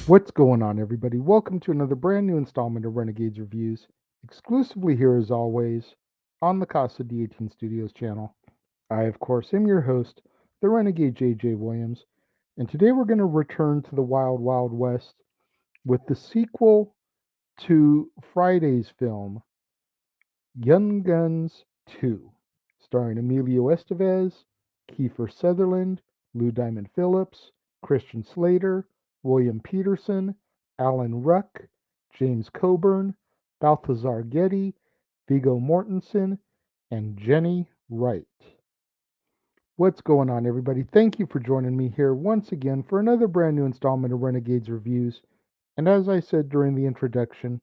What's going on, everybody? Welcome to another brand new installment of Renegades Reviews, exclusively here as always on the Casa D18 Studios Channel. I, of course, am your host, the Renegade JJ Williams, and today we're going to return to the Wild Wild West with the sequel to Friday's film, Young Guns 2, starring Emilio Estevez, Kiefer Sutherland, Lou Diamond Phillips, Christian Slater, William Peterson, Alan Ruck, James Coburn, Balthazar Getty, Viggo Mortensen, and Jenny Wright. What's going on, everybody? Thank you for joining me here once again for another brand new installment of Renegades Reviews. And as I said during the introduction,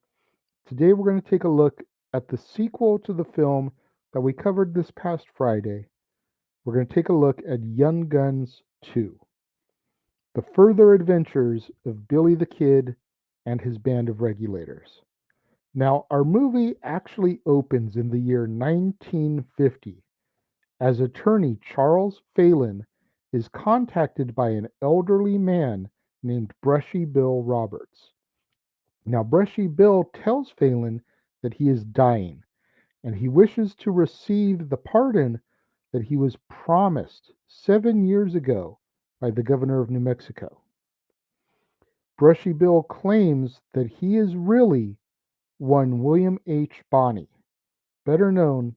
today we're going to take a look at the sequel to the film that we covered this past Friday. We're going to take a look at Young Guns 2, the further adventures of Billy the Kid and his band of regulators. Now, our movie actually opens in the year 1950 as attorney Charles Phelan is contacted by an elderly man named Brushy Bill Roberts. Now, Brushy Bill tells Phelan that he is dying and he wishes to receive the pardon that he was promised 7 years ago by the governor of New Mexico. Brushy Bill claims that he is really one William H. Bonney, better known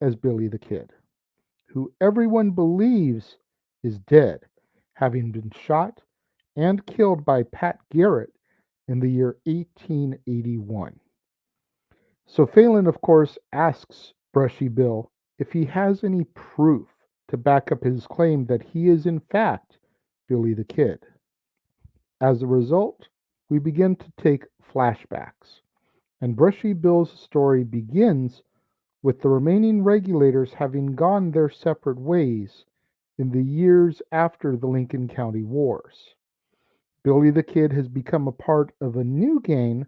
as Billy the Kid, who everyone believes is dead, having been shot and killed by Pat Garrett in the year 1881. So Phelan, of course, asks Brushy Bill if he has any proof to back up his claim that he is, in fact, Billy the Kid. As a result, we begin to take flashbacks, and Brushy Bill's story begins with the remaining regulators having gone their separate ways in the years after the Lincoln County Wars. Billy the Kid has become a part of a new gang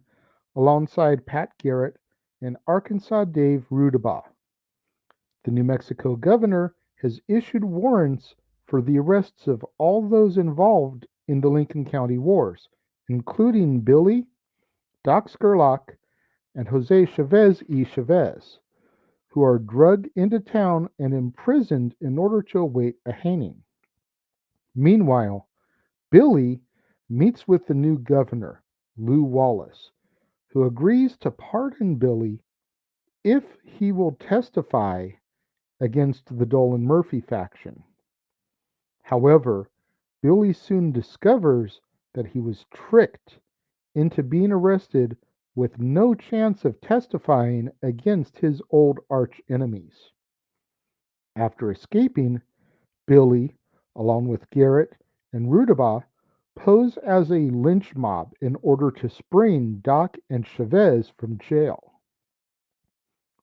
alongside Pat Garrett and Arkansas Dave Rudabaugh. The New Mexico governor has issued warrants for the arrests of all those involved in the Lincoln County Wars, including Billy, Doc Skurlock, and Jose Chavez y Chavez, who are drugged into town and imprisoned in order to await a hanging. Meanwhile, Billy meets with the new governor, Lew Wallace, who agrees to pardon Billy if he will testify against the Dolan Murphy faction. However, Billy soon discovers that he was tricked into being arrested with no chance of testifying against his old arch enemies. After escaping, Billy, along with Garrett and Rudabaugh, pose as a lynch mob in order to spring Doc and Chavez from jail.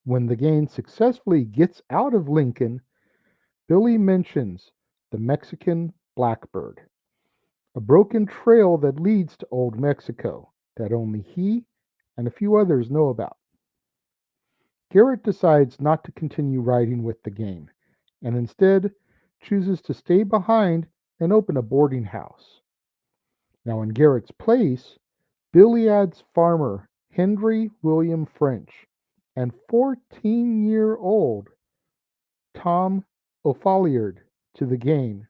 When the gang successfully gets out of Lincoln, Billy mentions the Mexican Blackbird, a broken trail that leads to Old Mexico that only he and a few others know about. Garrett decides not to continue riding with the gang and instead chooses to stay behind and open a boarding house. Now, in Garrett's place, Billy adds farmer Henry William French and 14-year-old Tom O'Folliard to the gang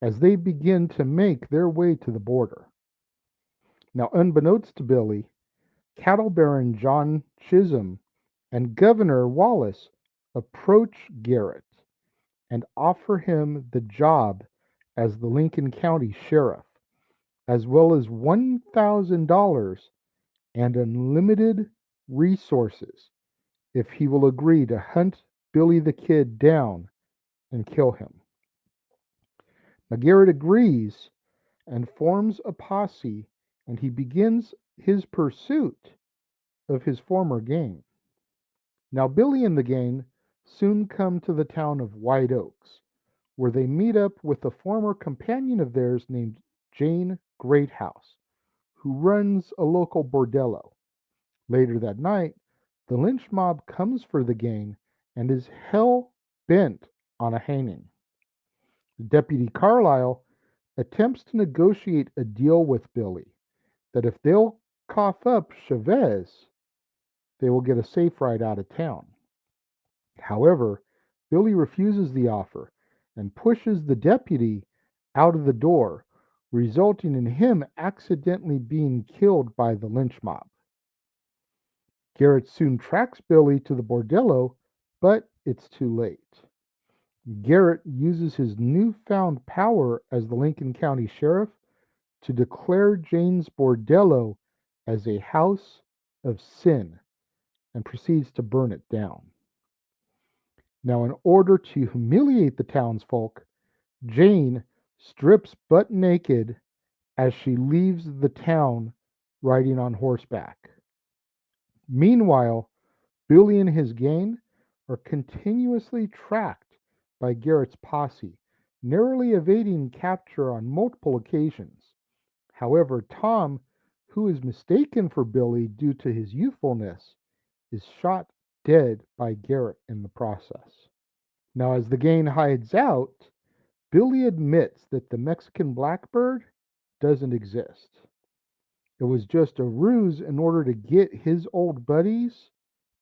as they begin to make their way to the border. Now, unbeknownst to Billy, cattle baron John Chisholm and Governor Wallace approach Garrett and offer him the job as the Lincoln County Sheriff, as well as $1,000 and unlimited resources if he will agree to hunt Billy the Kid down and kill him. Now, Garrett agrees and forms a posse, and he begins his pursuit of his former gang. Now, Billy and the gang soon come to the town of White Oaks, where they meet up with a former companion of theirs named Jane Greathouse, who runs a local bordello. Later that night, the lynch mob comes for the gang and is hell bent on a hanging. Deputy Carlyle attempts to negotiate a deal with Billy, that if they'll cough up Chavez, they will get a safe ride out of town. However, Billy refuses the offer and pushes the deputy out of the door, resulting in him accidentally being killed by the lynch mob. Garrett soon tracks Billy to the bordello, but it's too late. Garrett uses his newfound power as the Lincoln County Sheriff to declare Jane's bordello as a house of sin and proceeds to burn it down. Now, in order to humiliate the townsfolk, Jane strips butt naked as she leaves the town riding on horseback. Meanwhile, Billy and his gang are continuously tracked by Garrett's posse, narrowly evading capture on multiple occasions. However, Tom, who is mistaken for Billy due to his youthfulness, is shot dead by Garrett in the process. Now, as the gang hides out, Billy admits that the Mexican blackbird doesn't exist. It was just a ruse in order to get his old buddies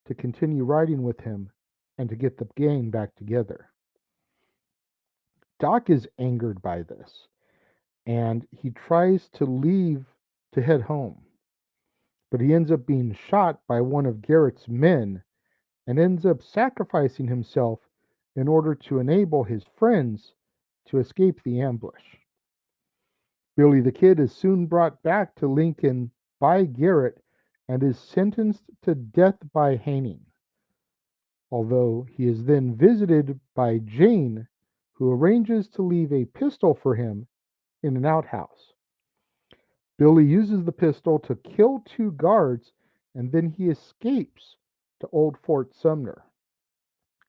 to continue riding with him and to get the gang back together. Doc is angered by this and he tries to leave to head home, but he ends up being shot by one of Garrett's men and ends up sacrificing himself in order to enable his friends to escape the ambush. Billy the Kid is soon brought back to Lincoln by Garrett and is sentenced to death by hanging, although he is then visited by Jane, who arranges to leave a pistol for him in an outhouse. Billy uses the pistol to kill two guards and then he escapes to Old Fort Sumner.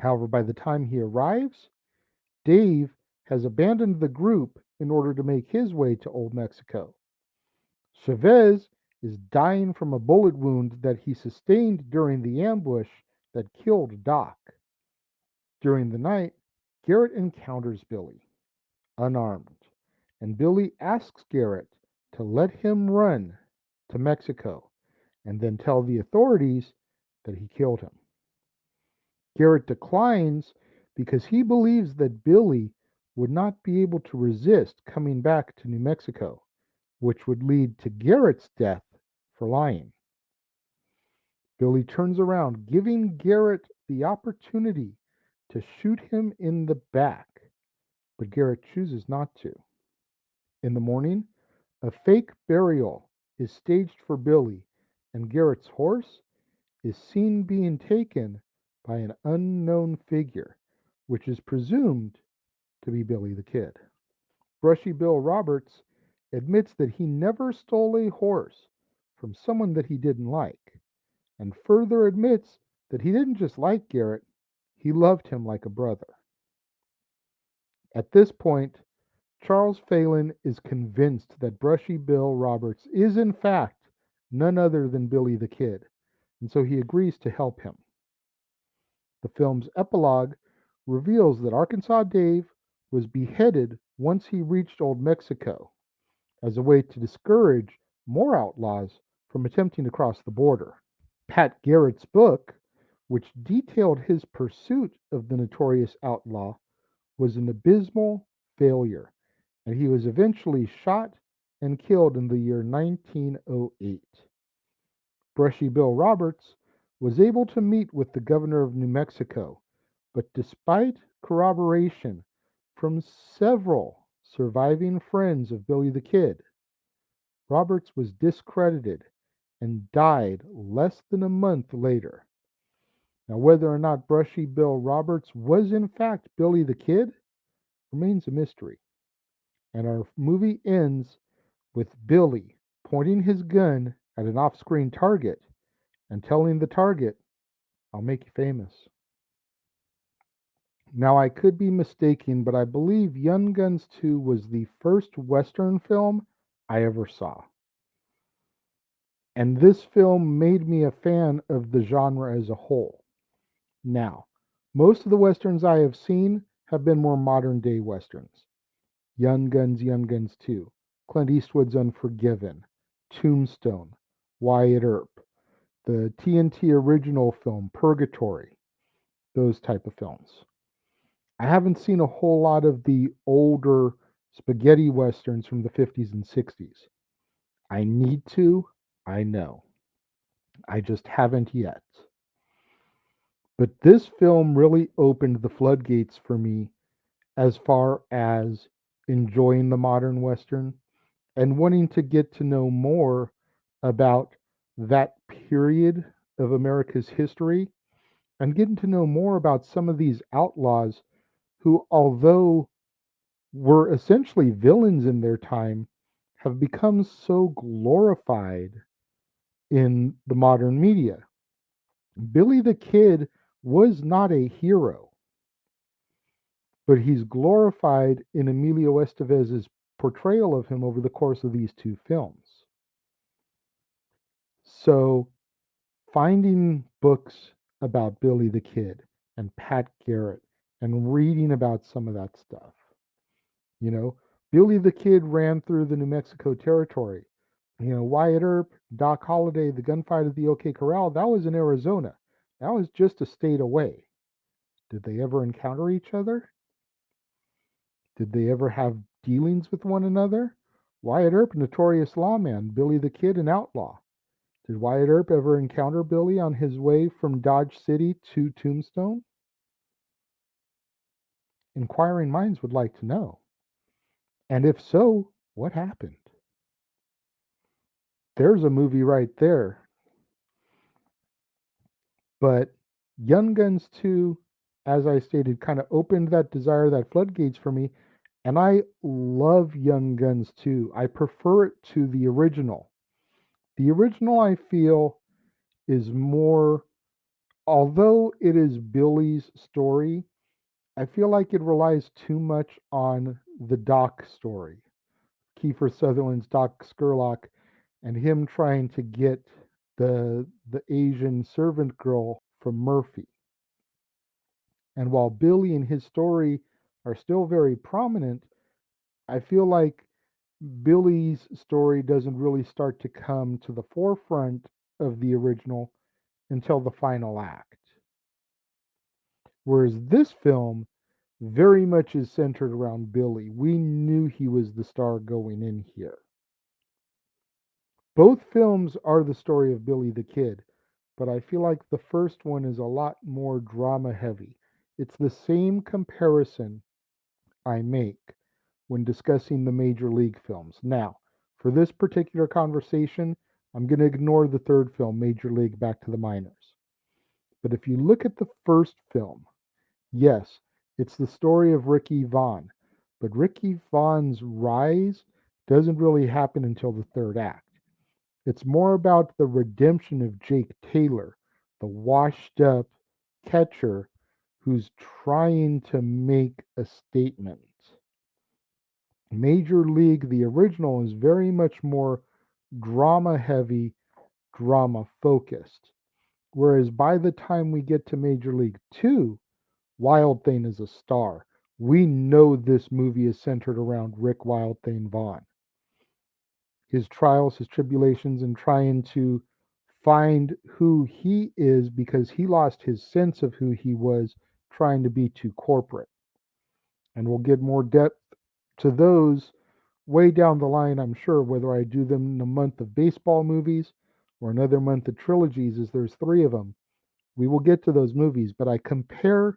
However, by the time he arrives, Dave has abandoned the group in order to make his way to Old Mexico. Chavez is dying from a bullet wound that he sustained during the ambush that killed Doc. During the night, Garrett encounters Billy, unarmed, and Billy asks Garrett to let him run to Mexico and then tell the authorities that he killed him. Garrett declines because he believes that Billy would not be able to resist coming back to New Mexico, which would lead to Garrett's death for lying. Billy turns around, giving Garrett the opportunity to shoot him in the back, but Garrett chooses not to. In the morning, a fake burial is staged for Billy, and Garrett's horse is seen being taken by an unknown figure, which is presumed to be Billy the Kid. Brushy Bill Roberts admits that he never stole a horse from someone that he didn't like, and further admits that he didn't just like Garrett, he loved him like a brother. At this point, Charles Phelan is convinced that Brushy Bill Roberts is in fact none other than Billy the Kid, and so he agrees to help him. The film's epilogue reveals that Arkansas Dave was beheaded once he reached Old Mexico as a way to discourage more outlaws from attempting to cross the border. Pat Garrett's book, which detailed his pursuit of the notorious outlaw, was an abysmal failure, and he was eventually shot and killed in the year 1908. Brushy Bill Roberts was able to meet with the governor of New Mexico, but despite corroboration from several surviving friends of Billy the Kid, Roberts was discredited and died less than a month later. Now, whether or not Brushy Bill Roberts was in fact Billy the Kid remains a mystery. And our movie ends with Billy pointing his gun at an off screen target and telling the target, "I'll make you famous." Now, I could be mistaken, but I believe Young Guns 2 was the first Western film I ever saw. And this film made me a fan of the genre as a whole. Now, most of the Westerns I have seen have been more modern day Westerns. Young Guns 2, Clint Eastwood's Unforgiven, Tombstone, Wyatt Earp, the TNT original film Purgatory, those type of films. I haven't seen a whole lot of the older spaghetti westerns from the 50s and 60s. I need to, I know. I just haven't yet. But this film really opened the floodgates for me as far as enjoying the modern western and wanting to get to know more about that period of America's history and getting to know more about some of these outlaws who, although were essentially villains in their time, have become so glorified in the modern media. Billy the Kid was not a hero, but he's glorified in Emilio Estevez's portrayal of him over the course of these two films. So, finding books about Billy the Kid and Pat Garrett and reading about some of that stuff, you know, Billy the Kid ran through the New Mexico territory. Wyatt Earp, Doc Holliday, the gunfight at the OK Corral, that was in Arizona. That was just a state away. Did they ever encounter each other? Did they ever have dealings with one another? Wyatt Earp, notorious lawman, Billy the Kid, an outlaw. Did Wyatt Earp ever encounter Billy on his way from Dodge City to Tombstone? Inquiring minds would like to know. And if so, what happened? There's a movie right there. But Young Guns 2, as I stated, kind of opened that desire, that floodgates for me. And I love Young Guns 2. I prefer it to the original. The original, I feel, is more, although it is Billy's story, I feel like it relies too much on the Doc story. Kiefer Sutherland's Doc Scurlock and him trying to get the Asian servant girl from Murphy. And while Billy and his story are still very prominent, I feel like Billy's story doesn't really start to come to the forefront of the original until the final act. Whereas this film very much is centered around Billy. We knew he was the star going in here. Both films are the story of Billy the Kid, but I feel like the first one is a lot more drama heavy. It's the same comparison I make when discussing the major league films. Now, for this particular conversation, I'm going to ignore the third film, Major League Back to the Minors. But if you look at the first film, yes, it's the story of Ricky Vaughn, but Ricky Vaughn's rise doesn't really happen until the third act. It's more about the redemption of Jake Taylor, the washed up catcher who's trying to make a statement. Major League, the original, is very much more drama heavy, drama focused. Whereas by the time we get to Major League 2, Wild Thing is a star. We know this movie is centered around Rick Wild Thing Vaughn. His trials, his tribulations, and trying to find who he is because he lost his sense of who he was trying to be too corporate. And we'll get more depth to those way down the line, I'm sure, whether I do them in a month of baseball movies or another month of trilogies, as there's three of them. We will get to those movies, but I compare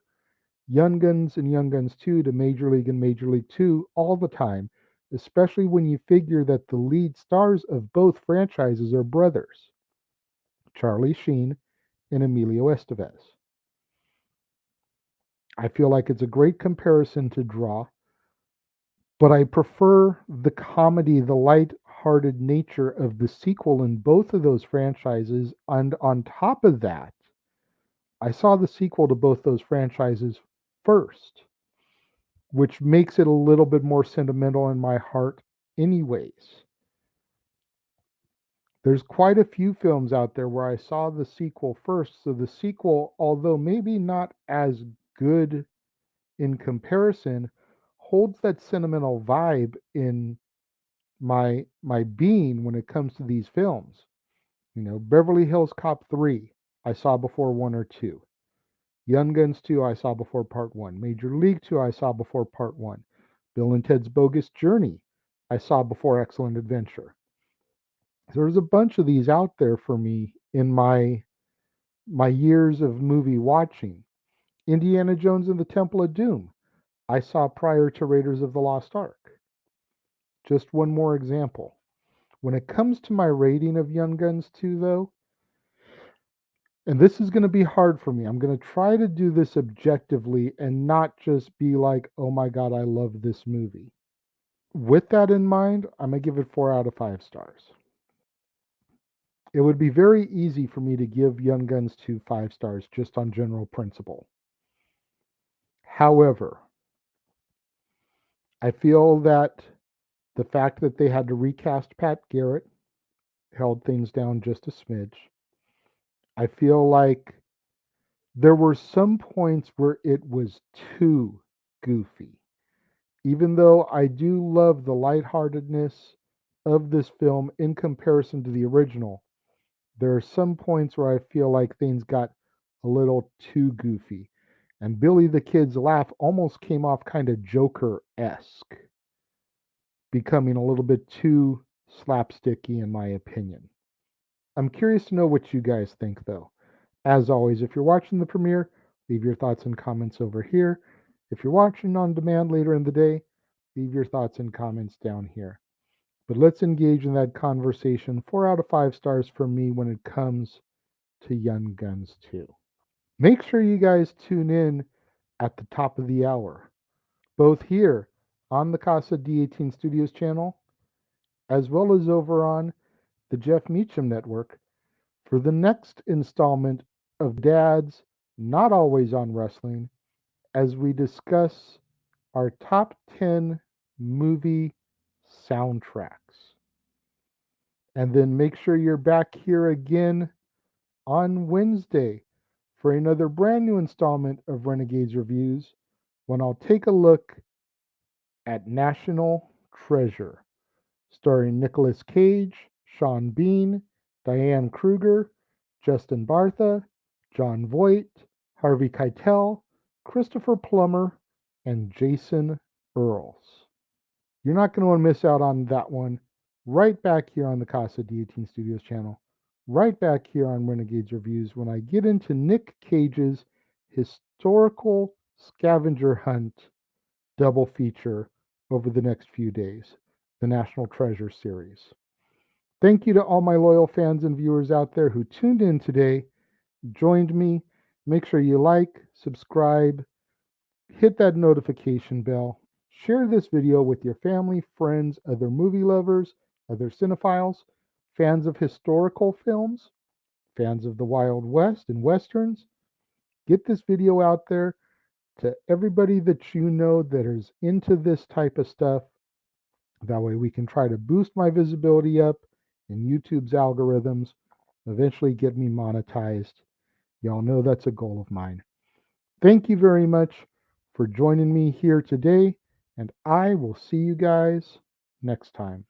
Young Guns and Young Guns 2 to Major League and Major League 2 all the time, especially when you figure that the lead stars of both franchises are brothers, Charlie Sheen and Emilio Estevez. I feel like it's a great comparison to draw, but I prefer the comedy, the light-hearted nature of the sequel in both of those franchises. And on top of that, I saw the sequel to both those franchises first, which makes it a little bit more sentimental in my heart, anyways. There's quite a few films out there where I saw the sequel first, so the sequel, although maybe not as good in comparison, holds that sentimental vibe in my being when it comes to these films. Beverly Hills Cop 3, I saw before 1 or 2. Young Guns 2, I saw before Part 1. Major League 2, I saw before Part 1. Bill and Ted's Bogus Journey, I saw before Excellent Adventure. There's a bunch of these out there for me in my years of movie watching. Indiana Jones and the Temple of Doom, I saw prior to Raiders of the Lost Ark. Just one more example. When it comes to my rating of Young Guns 2, though, and this is going to be hard for me, I'm going to try to do this objectively and not just be like, oh my God, I love this movie. With that in mind, I'm going to give it 4 out of 5 stars. It would be very easy for me to give Young Guns 2 5 stars just on general principle. However, I feel that the fact that they had to recast Pat Garrett held things down just a smidge. I feel like there were some points where it was too goofy. Even though I do love the lightheartedness of this film in comparison to the original, there are some points where I feel like things got a little too goofy. And Billy the Kid's laugh almost came off kind of Joker-esque, becoming a little bit too slapsticky in my opinion. I'm curious to know what you guys think, though. As always, if you're watching the premiere, leave your thoughts and comments over here. If you're watching on demand later in the day, leave your thoughts and comments down here. But let's engage in that conversation. 4 out of 5 stars for me when it comes to Young Guns 2. Make sure you guys tune in at the top of the hour, both here on the Casa D18 Studios channel, as well as over on the Jeff Meacham Network for the next installment of Dad's Not Always on Wrestling, as we discuss our top 10 movie soundtracks. And then make sure you're back here again on Wednesday for another brand new installment of Renegades Reviews, when I'll take a look at National Treasure, starring Nicolas Cage, Sean Bean, Diane Kruger, Justin Bartha, Jon Voight, Harvey Keitel, Christopher Plummer, and Jason Earls. You're not going to want to miss out on that one. Right back here on the Casa D18 Studios channel. Right back here on Renegades Reviews when I get into Nick Cage's historical scavenger hunt double feature over the next few days, the National Treasure series. Thank you to all my loyal fans and viewers out there who tuned in today, joined me. Make sure you like, subscribe, hit that notification bell, share this video with your family, friends, other movie lovers, other cinephiles, fans of historical films, fans of the Wild West and Westerns. Get this video out there to everybody that you know that is into this type of stuff. That way we can try to boost my visibility up in YouTube's algorithms, eventually get me monetized. Y'all know that's a goal of mine. Thank you very much for joining me here today, and I will see you guys next time.